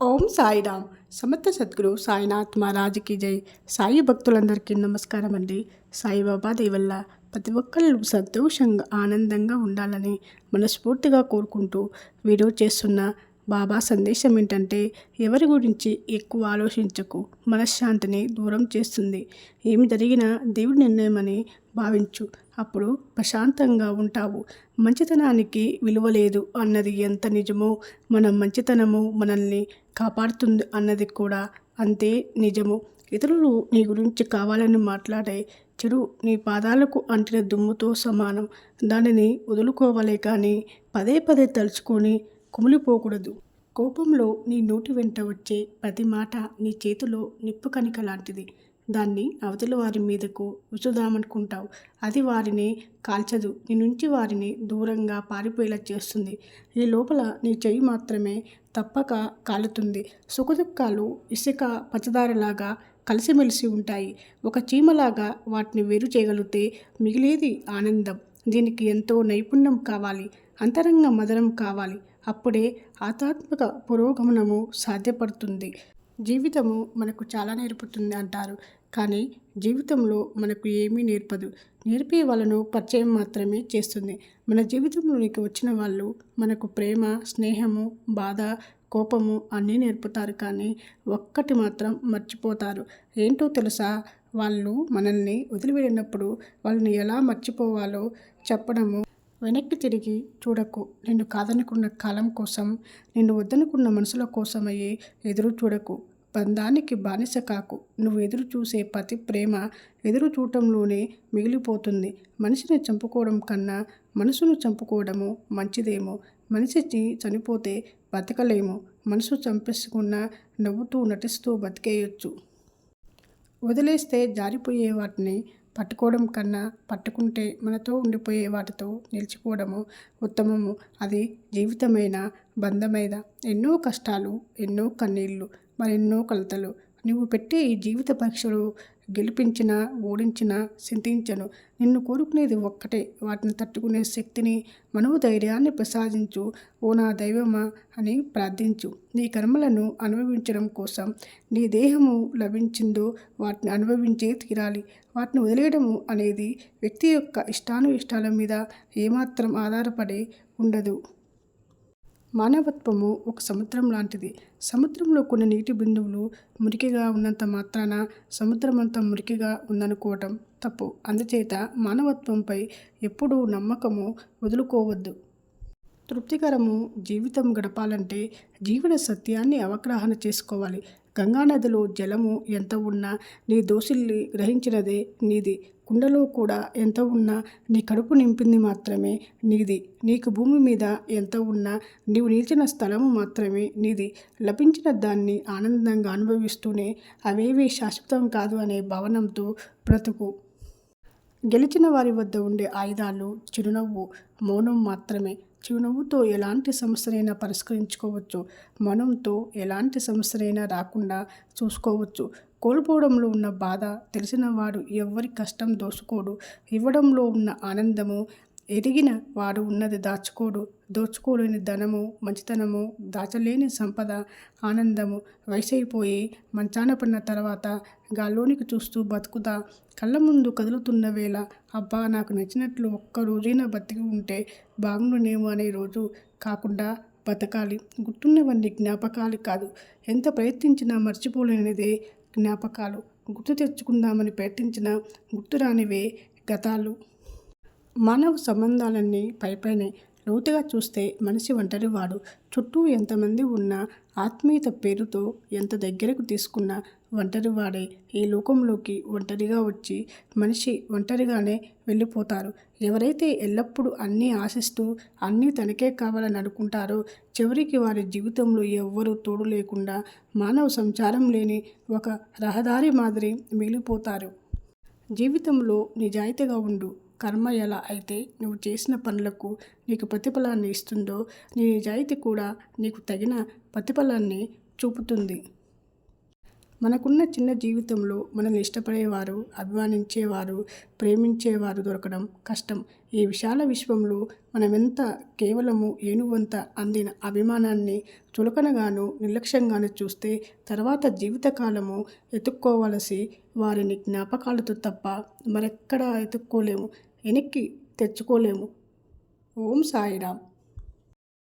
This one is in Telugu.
ఓం సాయిరామ్. సమర్థ సద్గురు సాయినాథ్ మహారాజ్కి జై. సాయి భక్తులందరికీ నమస్కారం అండి. సాయిబాబా దయవల్ల ప్రతి ఒక్కళ్ళు సంతోషంగా ఆనందంగా ఉండాలని మనస్ఫూర్తిగా కోరుకుంటూ వీడియో చేస్తున్న బాబా సందేశం ఏంటంటే, ఎవరి గురించి ఎక్కువ ఆలోచించకు, మనశ్శాంతిని దూరం చేస్తుంది. ఏమి జరిగినా దేవుడి నిర్ణయమని భావించు, అప్పుడు ప్రశాంతంగా ఉంటావు. మంచితనానికి విలువ లేదు అన్నది ఎంత నిజమో, మన మంచితనము మనల్ని కాపాడుతుంది అన్నది కూడా అంతే నిజము. ఇతరులు నీ గురించి కావాలని మాట్లాడే చెడు నీ పాదాలకు అంటిన దుమ్ముతో సమానం. దానిని వదులుకోవాలే కానీ పదే పదే తలుచుకొని కుమిలిపోకూడదు. కోపంలో నీ నోటి వెంట వచ్చే ప్రతి మాట నీ చేతిలో నిప్పు కణిక లాంటిది. దాన్ని అవతలి వారి మీదకు విసుదామనుకుంటావు. అది వారిని కాల్చదు, నీ నుంచి వారిని దూరంగా పారిపోయేలా చేస్తుంది. ఈ లోపల నీ చెయ్యి మాత్రమే తప్పక కాలుతుంది. సుఖదుఖాలు ఇసుక పంచదారలాగా కలిసిమెలిసి ఉంటాయి. ఒక చీమలాగా వాటిని వేరు చేయగలిగితే మిగిలేది ఆనందం. దీనికి ఎంతో నైపుణ్యం కావాలి, అంతరంగ మదనం కావాలి. అప్పుడే ఆధ్యాత్మిక పురోగమనము సాధ్యపడుతుంది. జీవితము మనకు చాలా నేర్పుతుంది అంటారు, కానీ జీవితంలో మనకు ఏమీ నేర్పదు. నేర్పే వాళ్ళను పరిచయం మాత్రమే చేస్తుంది. మన జీవితంలోనికి వచ్చిన వాళ్ళు మనకు ప్రేమ, స్నేహము, బాధ, కోపము అన్నీ నేర్పుతారు, కానీ ఒక్కటి మాత్రం మర్చిపోతారు. ఏంటో తెలుసా? వాళ్ళు మనల్ని వదిలివెళ్ళినప్పుడు వాళ్ళని ఎలా మర్చిపోవాలో చెప్పడము. వెనక్కి తిరిగి చూడకు. నిన్ను కాదనుకున్న కాలం కోసం, నిన్ను వద్దనుకున్న మనసుల కోసమయ్యే ఎదురు చూడకు. బంధానికి బానిస కాకు. నువ్వు ఎదురు చూసే ప్రతి ప్రేమ ఎదురు చూడటంలోనే మిగిలిపోతుంది. మనిషిని చంపుకోవడం కన్నా మనసును చంపుకోవడము మంచిదేమో. మనిషి చనిపోతే బతకలేము, మనసు చంపేసుకున్న నవ్వుతూ నటిస్తూ బతికేయొచ్చు. వదిలేస్తే జారిపోయే వాటిని పట్టుకోవడం కన్నా పట్టుకుంటే మనతో ఉండిపోయే వాటితో నిలిచిపోవడము ఉత్తమము. అది జీవితమైన బంధమైన ఎన్నో కష్టాలు, ఎన్నో కన్నీళ్ళు, మరెన్నో కలతలు. నువ్వు పెట్టే ఈ జీవిత పరీక్షలు గెలిపించినా ఓడించినా చింతించను. నిన్ను కోరుకునేది ఒక్కటే, వాటిని తట్టుకునే శక్తిని, మనోధైర్యాన్ని ప్రసాదించు. ఓ నా దైవమా అని ప్రార్థించు. నీ కర్మలను అనుభవించడం కోసం నీ దేహము లభించిందో వాటిని అనుభవించే తీరాలి. వాటిని వదిలేయడము అనేది వ్యక్తి యొక్క ఇష్టాల మీద ఏమాత్రం ఆధారపడి ఉండదు. మానవత్వము ఒక సముద్రం లాంటిది. సముద్రంలో కొన్ని నీటి బిందువులు మురికిగా ఉన్నంత మాత్రాన సముద్రమంతా మురికిగా ఉందనుకోవటం తప్పు. అందుచేత మానవత్వంపై ఎప్పుడూ నమ్మకము వదులుకోవద్దు. తృప్తికరము జీవితం గడపాలంటే జీవన సత్యాన్ని అవగాహన చేసుకోవాలి. గంగానదిలో జలము ఎంత ఉన్నా నీ దోసిల్ని గ్రహించినదే నీది. కుండలో కూడా ఎంత ఉన్నా నీ కడుపు నింపింది మాత్రమే నీది. నీకు భూమి మీద ఎంత ఉన్నా నీవు నిలిచిన స్థలము మాత్రమే నీది. లభించిన దాన్ని ఆనందంగా అనుభవిస్తూనే అవేవీ శాశ్వతం కాదు అనే భావనంతో బ్రతుకు. గెలిచిన వారి వద్ద ఉండే ఆయుధాలు చిరునవ్వు, మౌనం మాత్రమే. చిరునవ్వుతో ఎలాంటి సమస్యనైనా పరిష్కరించుకోవచ్చు. మౌనంతో ఎలాంటి సమస్యనైనా రాకుండా చూసుకోవచ్చు. కోల్పోవడంలో ఉన్న బాధ తెలిసినవాడు ఎవ్వరి కష్టం దోచుకోడు. ఇవ్వడంలో ఉన్న ఆనందము ఎరిగిన వాడు ఉన్నది దాచుకోడు. దోచుకోలేని ధనము, మంచితనము, దాచలేని సంపద, ఆనందము. వయసైపోయి మంచాన పడిన తర్వాత గాల్లోనికి చూస్తూ బతుకుతా కళ్ళ ముందు కదులుతున్న వేళ, అబ్బా నాకు నచ్చినట్లు ఒక్క రోజైనా బతికి ఉంటే బాగుండునేమో అనే రోజు కాకుండా బతకాలి. గుర్తున్నవన్నీ జ్ఞాపకాలు కాదు, ఎంత ప్రయత్నించినా మర్చిపోలేనిదే జ్ఞాపకాలు. గుర్తు తెచ్చుకుందామని ప్రయత్నించిన గుర్తురానివే గతాలు. మానవ సంబంధాలన్నీ పైపైనే. లోతుగా చూస్తే మనిషి ఒంటరివాడు. చుట్టూ ఎంతమంది ఉన్నా, ఆత్మీయత పేరుతో ఎంత దగ్గరకు తీసుకున్నా ఒంటరివాడే. ఈ లోకంలోకి ఒంటరిగా వచ్చి మనిషి ఒంటరిగానే వెళ్ళిపోతారు. ఎవరైతే ఎల్లప్పుడూ అన్నీ ఆశిస్తూ అన్నీ తనకే కావాలని అనుకుంటారో చివరికి వారి జీవితంలో ఎవ్వరూ తోడు లేకుండా మానవ సంచారం లేని ఒక రహదారి మాదిరి మిగిలిపోతారు. జీవితంలో నిజాయితీగా ఉండు. కర్మ ఎలా అయితే నువ్వు చేసిన పనులకు నీకు ప్రతిఫలాన్ని ఇస్తుందో, నీ నిజాయితీ కూడా నీకు తగిన ప్రతిఫలాన్ని చూపుతుంది. మనకున్న చిన్న జీవితంలో మనల్ని ఇష్టపడేవారు, అభిమానించేవారు, ప్రేమించేవారు దొరకడం కష్టం. ఈ విశాల విశ్వంలో మనమెంత కేవలము ఏనువంత అందిన అభిమానాన్ని చులకనగాను, నిర్లక్ష్యంగాను చూస్తే తర్వాత జీవితకాలము ఎతుక్కోవలసి వారిని జ్ఞాపకాలతో తప్ప మరెక్కడా ఎతుక్కోలేము, వెనక్కి తెచ్చుకోలేము. ఓం సాయిరామ్.